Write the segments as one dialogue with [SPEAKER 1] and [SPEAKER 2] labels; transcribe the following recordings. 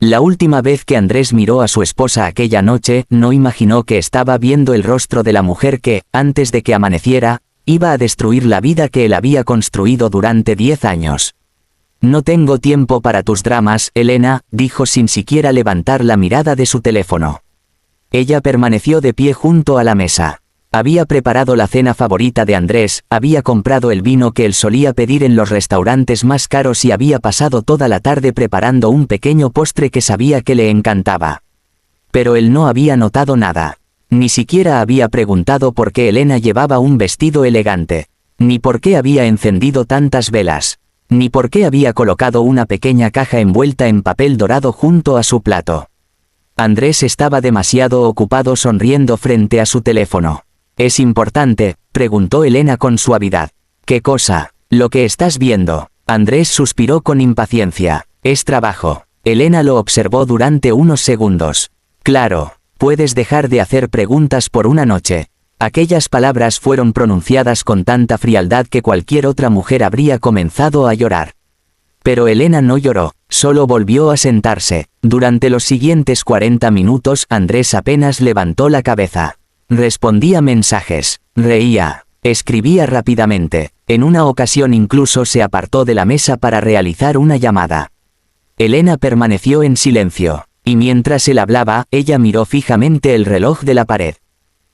[SPEAKER 1] La última vez que Andrés miró a su esposa aquella noche, no imaginó que estaba viendo el rostro de la mujer que, antes de que amaneciera, iba a destruir la vida que él había construido durante 10 años. «No tengo tiempo para tus dramas, Elena», dijo sin siquiera levantar la mirada de su teléfono. Ella permaneció de pie junto a la mesa. Había preparado la cena favorita de Andrés, había comprado el vino que él solía pedir en los restaurantes más caros y había pasado toda la tarde preparando un pequeño postre que sabía que le encantaba. Pero él no había notado nada. Ni siquiera había preguntado por qué Elena llevaba un vestido elegante, ni por qué había encendido tantas velas, ni por qué había colocado una pequeña caja envuelta en papel dorado junto a su plato. Andrés estaba demasiado ocupado sonriendo frente a su teléfono. «¿Es importante?», preguntó Elena con suavidad. «¿Qué cosa?». «Lo que estás viendo». Andrés suspiró con impaciencia. «Es trabajo». Elena lo observó durante unos segundos. «Claro, puedes dejar de hacer preguntas por una noche». Aquellas palabras fueron pronunciadas con tanta frialdad que cualquier otra mujer habría comenzado a llorar. Pero Elena no lloró, solo volvió a sentarse. Durante los siguientes 40 minutos Andrés apenas levantó la cabeza. Respondía mensajes, reía, escribía rápidamente. En una ocasión incluso se apartó de la mesa para realizar una llamada. Elena permaneció en silencio, y mientras él hablaba, ella miró fijamente el reloj de la pared.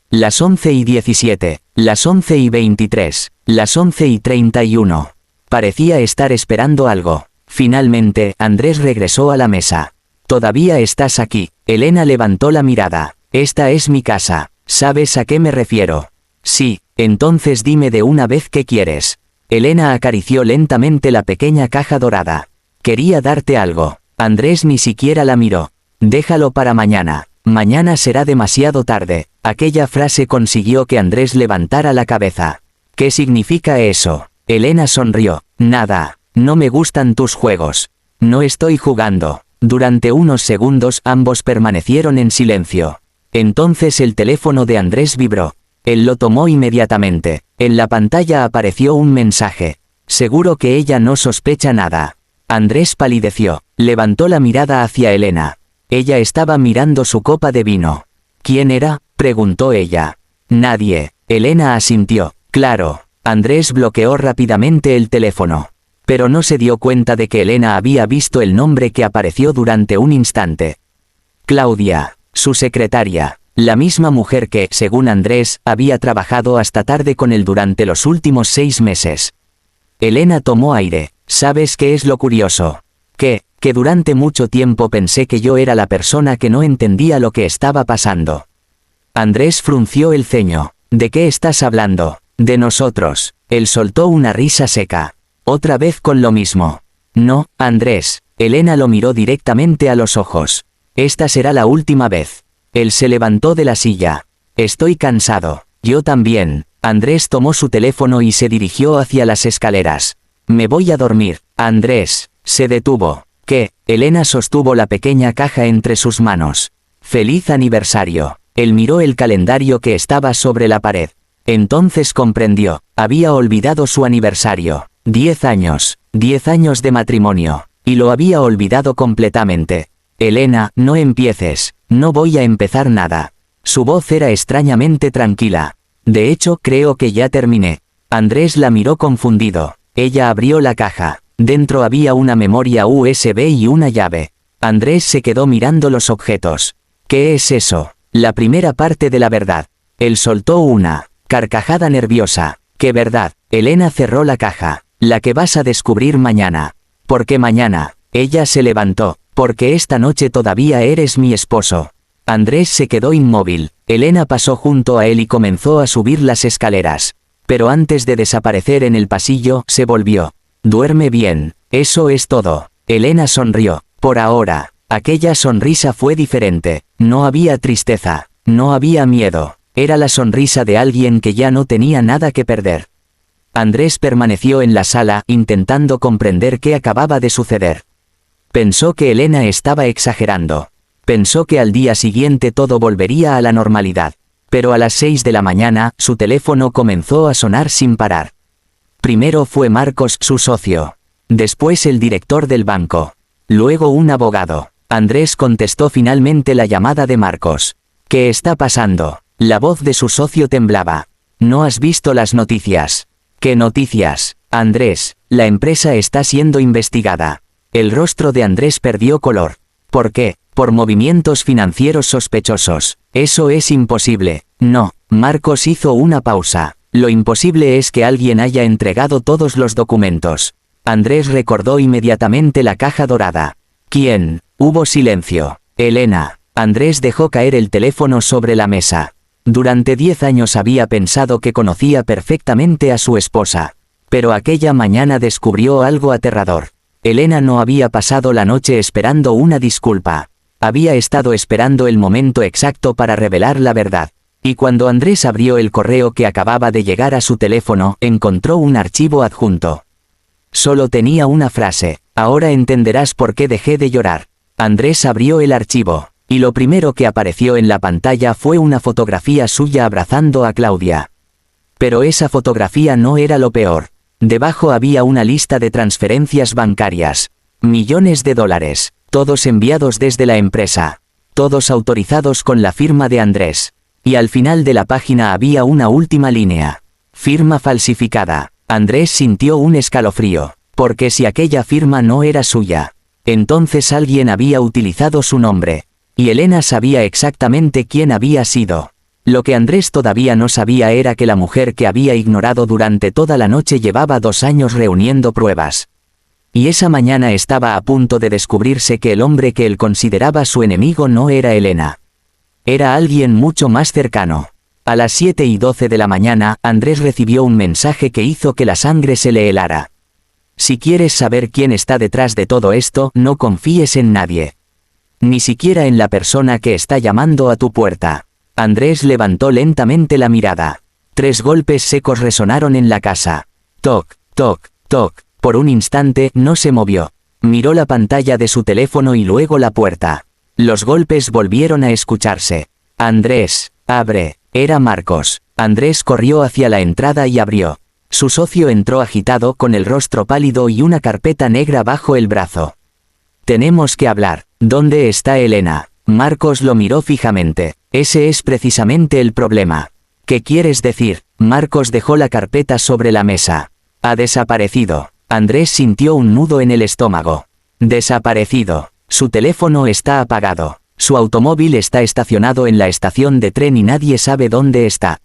[SPEAKER 1] Las 11:17, las 11:23, las 11:31. Parecía estar esperando algo. Finalmente, Andrés regresó a la mesa. «¿Todavía estás aquí?». Elena levantó la mirada. «Esta es mi casa. ¿Sabes a qué me refiero?». «Sí, entonces dime de una vez qué quieres». Elena acarició lentamente la pequeña caja dorada. «Quería darte algo». Andrés ni siquiera la miró. «Déjalo para mañana. Mañana será demasiado tarde». Aquella frase consiguió que Andrés levantara la cabeza. «¿Qué significa eso?». Elena sonrió. «Nada. No me gustan tus juegos». «No estoy jugando». Durante unos segundos ambos permanecieron en silencio. Entonces el teléfono de Andrés vibró. Él lo tomó inmediatamente. En la pantalla apareció un mensaje. «Seguro que ella no sospecha nada». Andrés palideció. Levantó la mirada hacia Elena. Ella estaba mirando su copa de vino. «¿Quién era?», preguntó ella. «Nadie». Elena asintió. «Claro». Andrés bloqueó rápidamente el teléfono. Pero no se dio cuenta de que Elena había visto el nombre que apareció durante un instante. Claudia, su secretaria, la misma mujer que, según Andrés, había trabajado hasta tarde con él durante los últimos 6 meses. Elena tomó aire. «¿Sabes qué es lo curioso? Que durante mucho tiempo pensé que yo era la persona que no entendía lo que estaba pasando». Andrés frunció el ceño. «¿De qué estás hablando?». «De nosotros». Él soltó una risa seca. «Otra vez con lo mismo». «No, Andrés». Elena lo miró directamente a los ojos. «Esta será la última vez». Él se levantó de la silla. «Estoy cansado». «Yo también». Andrés tomó su teléfono y se dirigió hacia las escaleras. «Me voy a dormir». Andrés se detuvo. «¿Qué?». Elena sostuvo la pequeña caja entre sus manos. «Feliz aniversario». Él miró el calendario que estaba sobre la pared. Entonces comprendió. Había olvidado su aniversario. 10 años. 10 años de matrimonio. Y lo había olvidado completamente. «Elena, no empieces. No voy a empezar nada». Su voz era extrañamente tranquila. «De hecho, creo que ya terminé». Andrés la miró confundido. Ella abrió la caja. Dentro había una memoria USB y una llave. Andrés se quedó mirando los objetos. «¿Qué es eso?». «La primera parte de la verdad». Él soltó una carcajada nerviosa. «¿Qué verdad?». Elena cerró la caja. «La que vas a descubrir mañana». «¿Por qué mañana?». Ella se levantó. «Porque esta noche todavía eres mi esposo». Andrés se quedó inmóvil. Elena pasó junto a él y comenzó a subir las escaleras. Pero antes de desaparecer en el pasillo, se volvió. «Duerme bien. Eso es todo». Elena sonrió. Por ahora. Aquella sonrisa fue diferente. No había tristeza. No había miedo. Era la sonrisa de alguien que ya no tenía nada que perder. Andrés permaneció en la sala, intentando comprender qué acababa de suceder. Pensó que Elena estaba exagerando. Pensó que al día siguiente todo volvería a la normalidad. Pero a las 6 de la mañana, su teléfono comenzó a sonar sin parar. Primero fue Marcos, su socio. Después el director del banco. Luego un abogado. Andrés contestó finalmente la llamada de Marcos. ¿Qué está pasando? La voz de su socio temblaba. ¿No has visto las noticias? ¿Qué noticias? Andrés, la empresa está siendo investigada. El rostro de Andrés perdió color. ¿Por qué? Por movimientos financieros sospechosos. Eso es imposible. No. Marcos hizo una pausa. Lo imposible es que alguien haya entregado todos los documentos. Andrés recordó inmediatamente la caja dorada. ¿Quién? Hubo silencio. Elena. Andrés dejó caer el teléfono sobre la mesa. Durante 10 años había pensado que conocía perfectamente a su esposa. Pero aquella mañana descubrió algo aterrador. Elena no había pasado la noche esperando una disculpa. Había estado esperando el momento exacto para revelar la verdad. Y cuando Andrés abrió el correo que acababa de llegar a su teléfono, encontró un archivo adjunto. Solo tenía una frase: ahora entenderás por qué dejé de llorar. Andrés abrió el archivo, y lo primero que apareció en la pantalla fue una fotografía suya abrazando a Claudia. Pero esa fotografía no era lo peor. Debajo había una lista de transferencias bancarias. Millones de dólares, todos enviados desde la empresa. Todos autorizados con la firma de Andrés. Y al final de la página había una última línea. Firma falsificada. Andrés sintió un escalofrío, porque si aquella firma no era suya, entonces alguien había utilizado su nombre. Y Elena sabía exactamente quién había sido. Lo que Andrés todavía no sabía era que la mujer que había ignorado durante toda la noche llevaba 2 años reuniendo pruebas. Y esa mañana estaba a punto de descubrirse que el hombre que él consideraba su enemigo no era Elena. Era alguien mucho más cercano. A las 7:12 de la mañana, Andrés recibió un mensaje que hizo que la sangre se le helara. Si quieres saber quién está detrás de todo esto, no confíes en nadie. Ni siquiera en la persona que está llamando a tu puerta. Andrés levantó lentamente la mirada. 3 golpes secos resonaron en la casa. Toc, toc, toc. Por un instante no se movió. Miró la pantalla de su teléfono y luego la puerta. Los golpes volvieron a escucharse. Andrés, abre. Era Marcos. Andrés corrió hacia la entrada y abrió. Su socio entró agitado con el rostro pálido y una carpeta negra bajo el brazo. Tenemos que hablar. ¿Dónde está Elena? Marcos lo miró fijamente. Ese es precisamente el problema. ¿Qué quieres decir? Marcos dejó la carpeta sobre la mesa. Ha desaparecido. Andrés sintió un nudo en el estómago. Desaparecido. Su teléfono está apagado. Su automóvil está estacionado en la estación de tren y nadie sabe dónde está.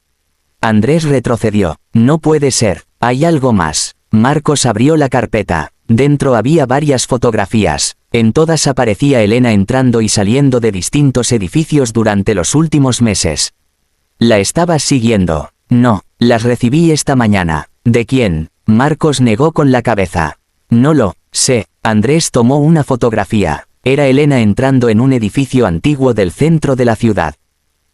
[SPEAKER 1] Andrés retrocedió. No puede ser. Hay algo más. Marcos abrió la carpeta. Dentro había varias fotografías. En todas aparecía Elena entrando y saliendo de distintos edificios durante los últimos meses. ¿La estabas siguiendo? No, las recibí esta mañana. ¿De quién? Marcos negó con la cabeza. No lo sé. Andrés tomó una fotografía. Era Elena entrando en un edificio antiguo del centro de la ciudad.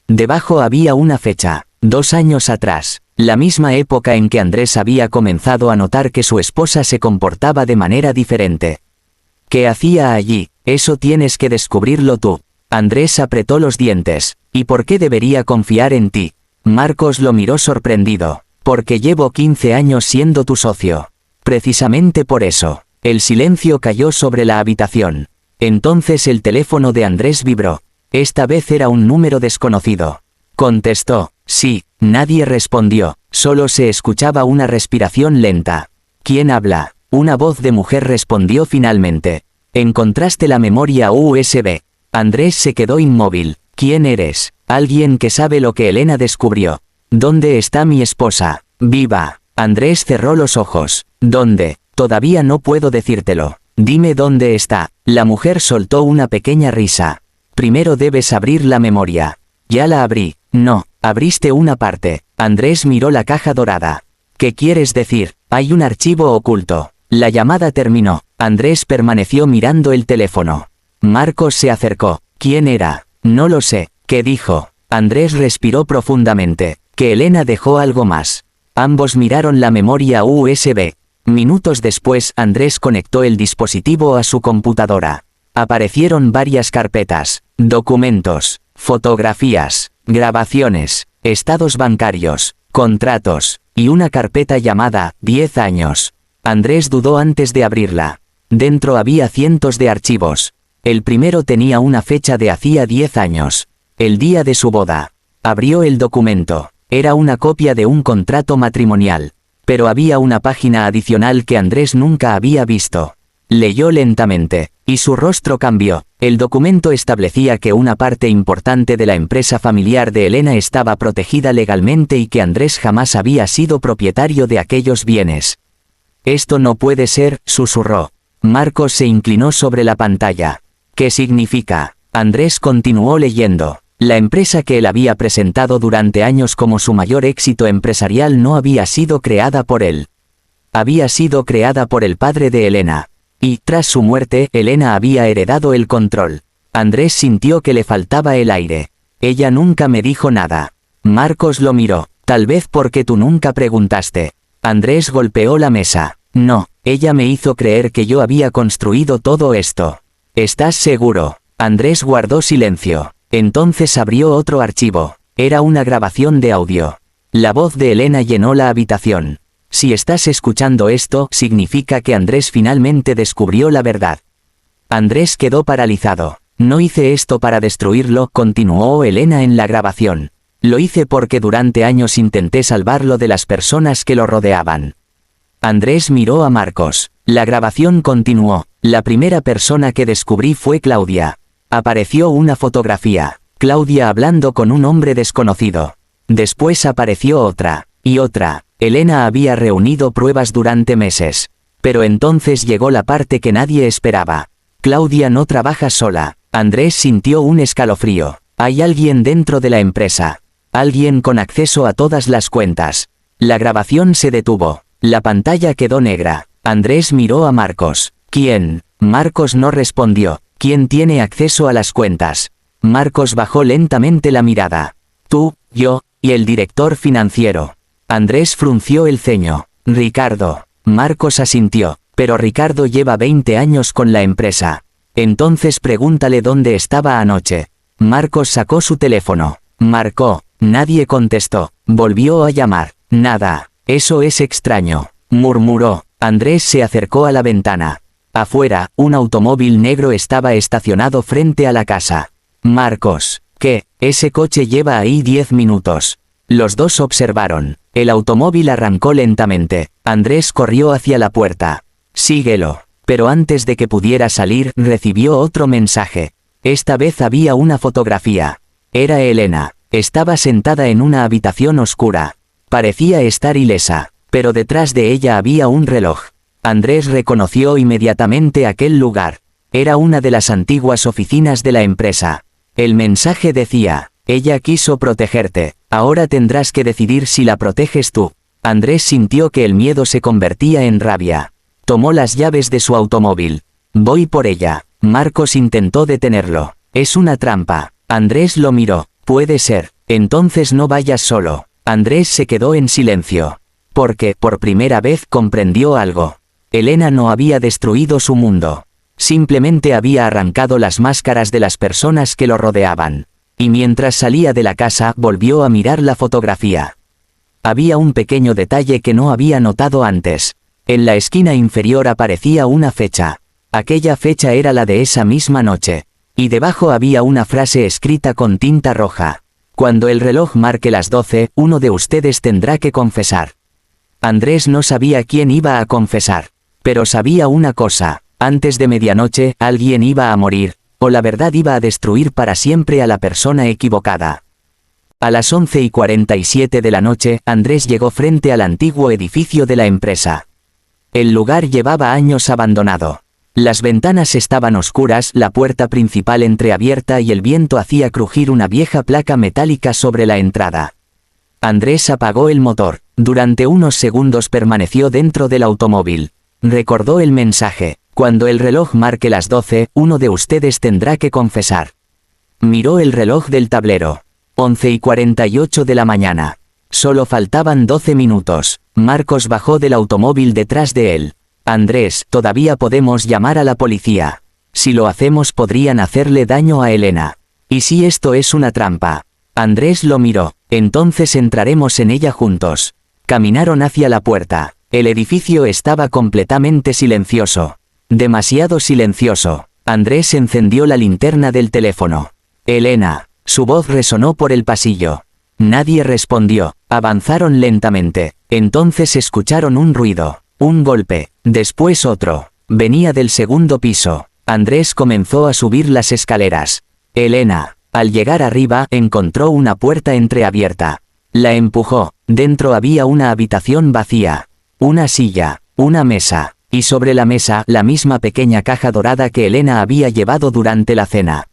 [SPEAKER 1] Debajo había una fecha. 2 años atrás. La misma época en que Andrés había comenzado a notar que su esposa se comportaba de manera diferente. ¿Qué hacía allí? Eso tienes que descubrirlo tú. Andrés apretó los dientes. ¿Y por qué debería confiar en ti? Marcos lo miró sorprendido. Porque llevo 15 años siendo tu socio. Precisamente por eso. El silencio cayó sobre la habitación. Entonces el teléfono de Andrés vibró. Esta vez era un número desconocido. Contestó. Sí. Nadie respondió. Solo se escuchaba una respiración lenta. ¿Quién habla? Una voz de mujer respondió finalmente. Encontraste la memoria USB. Andrés se quedó inmóvil. ¿Quién eres? Alguien que sabe lo que Elena descubrió. ¿Dónde está mi esposa? Viva. Andrés cerró los ojos. ¿Dónde? Todavía no puedo decírtelo. Dime dónde está. La mujer soltó una pequeña risa. Primero debes abrir la memoria. Ya la abrí. No, abriste una parte. Andrés miró la caja dorada. ¿Qué quieres decir? Hay un archivo oculto. La llamada terminó. Andrés permaneció mirando el teléfono. Marcos se acercó. ¿Quién era? No lo sé. ¿Qué dijo? Andrés respiró profundamente. Que Elena dejó algo más. Ambos miraron la memoria USB. Minutos después, Andrés conectó el dispositivo a su computadora. Aparecieron varias carpetas, documentos, fotografías, grabaciones, estados bancarios, contratos, y una carpeta llamada 10 años. Andrés dudó antes de abrirla. Dentro había cientos de archivos. El primero tenía una fecha de hacía 10 años. El día de su boda. Abrió el documento. Era una copia de un contrato matrimonial. Pero había una página adicional que Andrés nunca había visto. Leyó lentamente, y su rostro cambió. El documento establecía que una parte importante de la empresa familiar de Elena estaba protegida legalmente y que Andrés jamás había sido propietario de aquellos bienes. «Esto no puede ser», susurró. Marcos se inclinó sobre la pantalla. «¿Qué significa?». Andrés continuó leyendo. La empresa que él había presentado durante años como su mayor éxito empresarial no había sido creada por él. Había sido creada por el padre de Elena. Y, tras su muerte, Elena había heredado el control. Andrés sintió que le faltaba el aire. Ella nunca me dijo nada. Marcos lo miró. Tal vez porque tú nunca preguntaste. Andrés golpeó la mesa. No, ella me hizo creer que yo había construido todo esto. ¿Estás seguro? Andrés guardó silencio. Entonces abrió otro archivo. Era una grabación de audio. La voz de Elena llenó la habitación. Si estás escuchando esto, significa que Andrés finalmente descubrió la verdad. Andrés quedó paralizado. No hice esto para destruirlo, continuó Elena en la grabación. Lo hice porque durante años intenté salvarlo de las personas que lo rodeaban. Andrés miró a Marcos. La grabación continuó. La primera persona que descubrí fue Claudia. Apareció una fotografía. Claudia hablando con un hombre desconocido. Después apareció otra. Y otra. Elena había reunido pruebas durante meses. Pero entonces llegó la parte que nadie esperaba. Claudia no trabaja sola. Andrés sintió un escalofrío. Hay alguien dentro de la empresa. Alguien con acceso a todas las cuentas. La grabación se detuvo. La pantalla quedó negra. Andrés miró a Marcos. ¿Quién? Marcos no respondió. ¿Quién tiene acceso a las cuentas? Marcos bajó lentamente la mirada. Tú, yo, y el director financiero. Andrés frunció el ceño. Ricardo. Marcos asintió. Pero Ricardo lleva 20 años con la empresa. Entonces pregúntale dónde estaba anoche. Marcos sacó su teléfono. Marcó. Nadie contestó. Volvió a llamar. Nada. Eso es extraño. Murmuró. Andrés se acercó a la ventana. Afuera, un automóvil negro estaba estacionado frente a la casa. Marcos. ¿Qué? Ese coche lleva ahí 10 minutos. Los dos observaron. El automóvil arrancó lentamente. Andrés corrió hacia la puerta. Síguelo. Pero antes de que pudiera salir, recibió otro mensaje. Esta vez había una fotografía. Era Elena. Estaba sentada en una habitación oscura. Parecía estar ilesa, pero detrás de ella había un reloj. Andrés reconoció inmediatamente aquel lugar. Era una de las antiguas oficinas de la empresa. El mensaje decía: ella quiso protegerte, ahora tendrás que decidir si la proteges tú. Andrés sintió que el miedo se convertía en rabia. Tomó las llaves de su automóvil. Voy por ella. Marcos intentó detenerlo. Es una trampa. Andrés lo miró. Puede ser. Entonces no vayas solo. Andrés se quedó en silencio. Porque, por primera vez, comprendió algo. Elena no había destruido su mundo. Simplemente había arrancado las máscaras de las personas que lo rodeaban. Y mientras salía de la casa, volvió a mirar la fotografía. Había un pequeño detalle que no había notado antes. En la esquina inferior aparecía una fecha. Aquella fecha era la de esa misma noche. Y debajo había una frase escrita con tinta roja. Cuando el reloj marque las 12, uno de ustedes tendrá que confesar. Andrés no sabía quién iba a confesar. Pero sabía una cosa. Antes de medianoche, alguien iba a morir, o la verdad iba a destruir para siempre a la persona equivocada. A las 11:47 de la noche, Andrés llegó frente al antiguo edificio de la empresa. El lugar llevaba años abandonado. Las ventanas estaban oscuras, la puerta principal entreabierta y el viento hacía crujir una vieja placa metálica sobre la entrada. Andrés apagó el motor. Durante unos segundos permaneció dentro del automóvil. Recordó el mensaje. Cuando el reloj marque las 12, uno de ustedes tendrá que confesar. Miró el reloj del tablero. 11:48 de la mañana. Solo faltaban 12 minutos. Marcos bajó del automóvil detrás de él. Andrés, todavía podemos llamar a la policía. Si lo hacemos podrían hacerle daño a Elena. ¿Y si esto es una trampa? Andrés lo miró. Entonces entraremos en ella juntos. Caminaron hacia la puerta. El edificio estaba completamente silencioso. Demasiado silencioso. Andrés encendió la linterna del teléfono. Elena. Su voz resonó por el pasillo. Nadie respondió. Avanzaron lentamente. Entonces escucharon un ruido. Un golpe. Después otro. Venía del segundo piso. Andrés comenzó a subir las escaleras. Elena. Al llegar arriba, encontró una puerta entreabierta. La empujó. Dentro había una habitación vacía. Una silla. Una mesa. Y sobre la mesa, la misma pequeña caja dorada que Elena había llevado durante la cena.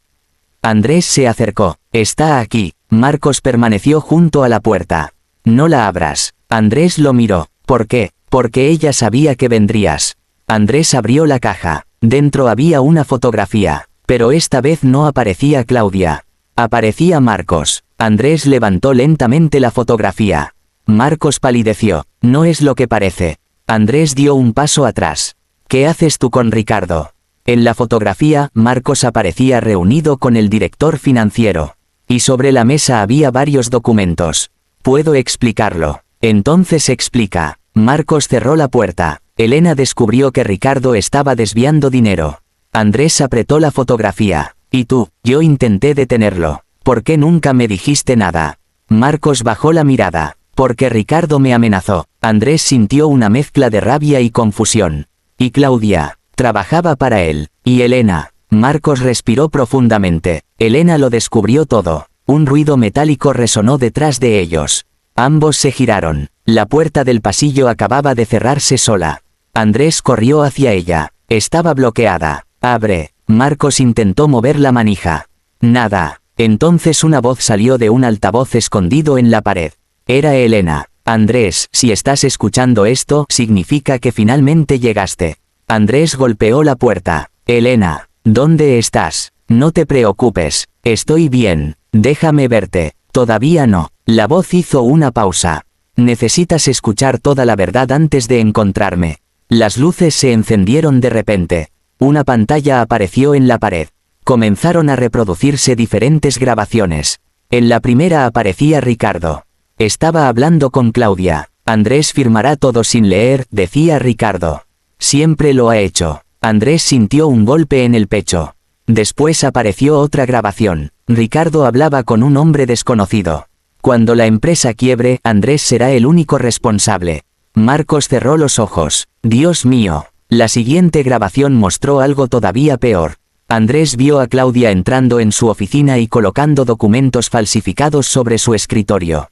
[SPEAKER 1] Andrés se acercó. Está aquí. Marcos permaneció junto a la puerta. No la abras. Andrés lo miró. ¿Por qué? Porque ella sabía que vendrías. Andrés abrió la caja. Dentro había una fotografía. Pero esta vez no aparecía Claudia. Aparecía Marcos. Andrés levantó lentamente la fotografía. Marcos palideció. No es lo que parece. Andrés dio un paso atrás. ¿Qué haces tú con Ricardo? En la fotografía, Marcos aparecía reunido con el director financiero. Y sobre la mesa había varios documentos. Puedo explicarlo. Entonces explica. Marcos cerró la puerta. Elena descubrió que Ricardo estaba desviando dinero. Andrés apretó la fotografía. ¿Y tú? Yo intenté detenerlo. ¿Por qué nunca me dijiste nada? Marcos bajó la mirada. Porque Ricardo me amenazó. Andrés sintió una mezcla de rabia y confusión. Y Claudia. Trabajaba para él. Y Elena. Marcos respiró profundamente. Elena lo descubrió todo. Un ruido metálico resonó detrás de ellos. Ambos se giraron. La puerta del pasillo acababa de cerrarse sola. Andrés corrió hacia ella. Estaba bloqueada. Abre. Marcos intentó mover la manija. Nada. Entonces una voz salió de un altavoz escondido en la pared. Era Elena. Andrés, si estás escuchando esto, significa que finalmente llegaste. Andrés golpeó la puerta. Elena, ¿dónde estás? No te preocupes. Estoy bien. Déjame verte. Todavía no. La voz hizo una pausa. Necesitas escuchar toda la verdad antes de encontrarme. Las luces se encendieron de repente. Una pantalla apareció en la pared. Comenzaron a reproducirse diferentes grabaciones. En la primera aparecía Ricardo. Estaba hablando con Claudia. Andrés firmará todo sin leer, decía Ricardo. Siempre lo ha hecho. Andrés sintió un golpe en el pecho. Después apareció otra grabación. Ricardo hablaba con un hombre desconocido. Cuando la empresa quiebre, Andrés será el único responsable. Marcos cerró los ojos. Dios mío. La siguiente grabación mostró algo todavía peor. Andrés vio a Claudia entrando en su oficina y colocando documentos falsificados sobre su escritorio.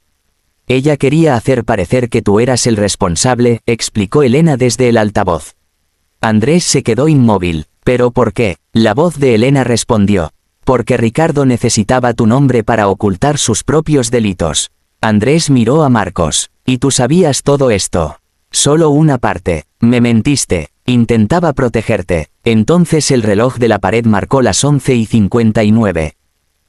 [SPEAKER 1] Ella quería hacer parecer que tú eras el responsable, explicó Elena desde el altavoz. Andrés se quedó inmóvil. ¿Pero por qué? La voz de Elena respondió. Porque Ricardo necesitaba tu nombre para ocultar sus propios delitos. Andrés miró a Marcos. ¿Y tú sabías todo esto? Solo una parte. Me mentiste. Intentaba protegerte. Entonces el reloj de la pared marcó las 11:59.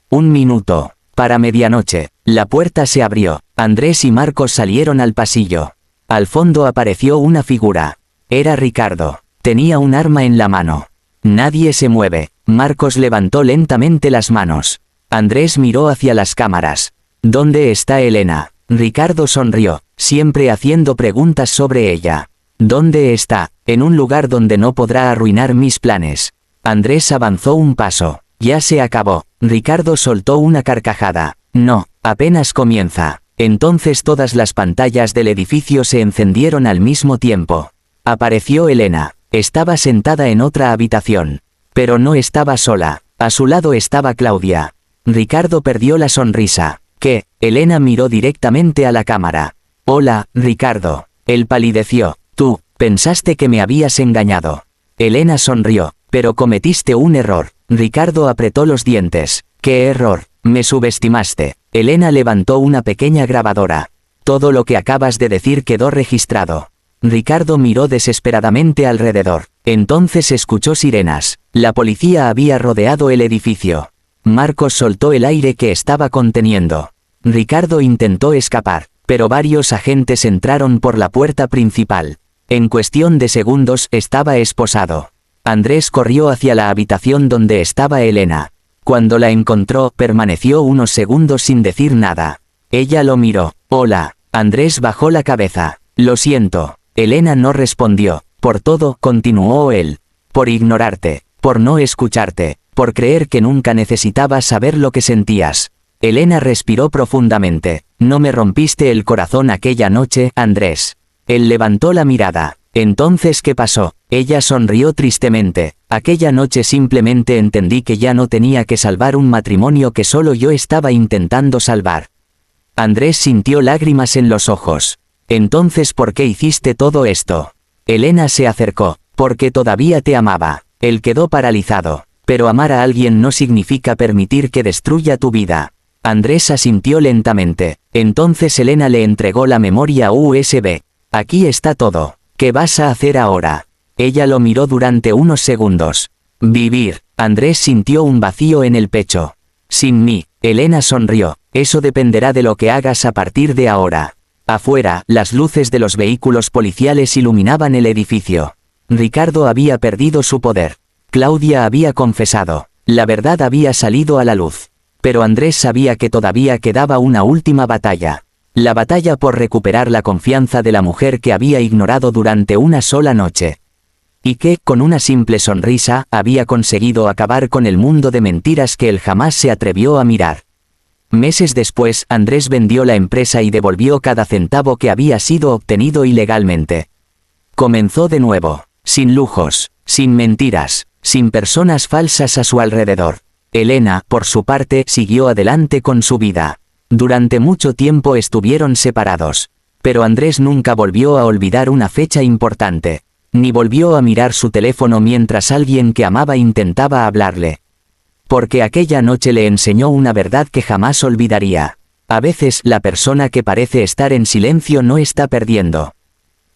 [SPEAKER 1] Un minuto. Para medianoche. La puerta se abrió. Andrés y Marcos salieron al pasillo. Al fondo apareció una figura. Era Ricardo. Tenía un arma en la mano. Nadie se mueve. Marcos levantó lentamente las manos. Andrés miró hacia las cámaras. ¿Dónde está Elena? Ricardo sonrió, siempre haciendo preguntas sobre ella. ¿Dónde está? En un lugar donde no podrá arruinar mis planes. Andrés avanzó un paso. Ya se acabó. Ricardo soltó una carcajada. No, apenas comienza. Entonces todas las pantallas del edificio se encendieron al mismo tiempo. Apareció Elena. Estaba sentada en otra habitación. Pero no estaba sola. A su lado estaba Claudia. Ricardo perdió la sonrisa. ¿Qué? Elena miró directamente a la cámara. Hola, Ricardo. Él palideció. Tú, pensaste que me habías engañado. Elena sonrió. Pero cometiste un error. Ricardo apretó los dientes. ¿Qué error? Me subestimaste. Elena levantó una pequeña grabadora. Todo lo que acabas de decir quedó registrado. Ricardo miró desesperadamente alrededor. Entonces escuchó sirenas. La policía había rodeado el edificio. Marcos soltó el aire que estaba conteniendo. Ricardo intentó escapar, pero varios agentes entraron por la puerta principal. En cuestión de segundos estaba esposado. Andrés corrió hacia la habitación donde estaba Elena. Cuando la encontró, permaneció unos segundos sin decir nada. Ella lo miró. Hola. Andrés bajó la cabeza. Lo siento. Elena no respondió. Por todo, continuó él. Por ignorarte. por no escucharte, por creer que nunca necesitabas saber lo que sentías. Elena respiró profundamente. No me rompiste el corazón aquella noche, Andrés. Él levantó la mirada. Entonces, ¿qué pasó? Ella sonrió tristemente. Aquella noche simplemente entendí que ya no tenía que salvar un matrimonio que solo yo estaba intentando salvar. Andrés sintió lágrimas en los ojos. Entonces, ¿por qué hiciste todo esto? Elena se acercó. Porque todavía te amaba. Él quedó paralizado. Pero amar a alguien no significa permitir que destruya tu vida. Andrés asintió lentamente. Entonces Elena le entregó la memoria USB. Aquí está todo. ¿Qué vas a hacer ahora? Ella lo miró durante unos segundos. Vivir. Andrés sintió un vacío en el pecho. Sin mí. Elena sonrió. Eso dependerá de lo que hagas a partir de ahora. Afuera, las luces de los vehículos policiales iluminaban el edificio. Ricardo había perdido su poder. Claudia había confesado. La verdad había salido a la luz. Pero Andrés sabía que todavía quedaba una última batalla. La batalla por recuperar la confianza de la mujer que había ignorado durante una sola noche. Y que, con una simple sonrisa, había conseguido acabar con el mundo de mentiras que él jamás se atrevió a mirar. Meses después, Andrés vendió la empresa y devolvió cada centavo que había sido obtenido ilegalmente. Comenzó de nuevo, sin lujos, sin mentiras, sin personas falsas a su alrededor. Elena, por su parte, siguió adelante con su vida. Durante mucho tiempo estuvieron separados. Pero Andrés nunca volvió a olvidar una fecha importante. Ni volvió a mirar su teléfono mientras alguien que amaba intentaba hablarle. Porque aquella noche le enseñó una verdad que jamás olvidaría. A veces, la persona que parece estar en silencio no está perdiendo.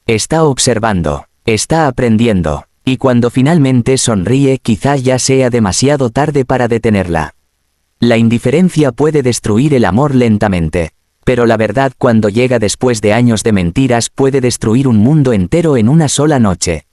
[SPEAKER 1] Está observando, está aprendiendo. Y cuando finalmente sonríe, quizá ya sea demasiado tarde para detenerla. La indiferencia puede destruir el amor lentamente. Pero la verdad, cuando llega después de años de mentiras, puede destruir un mundo entero en una sola noche.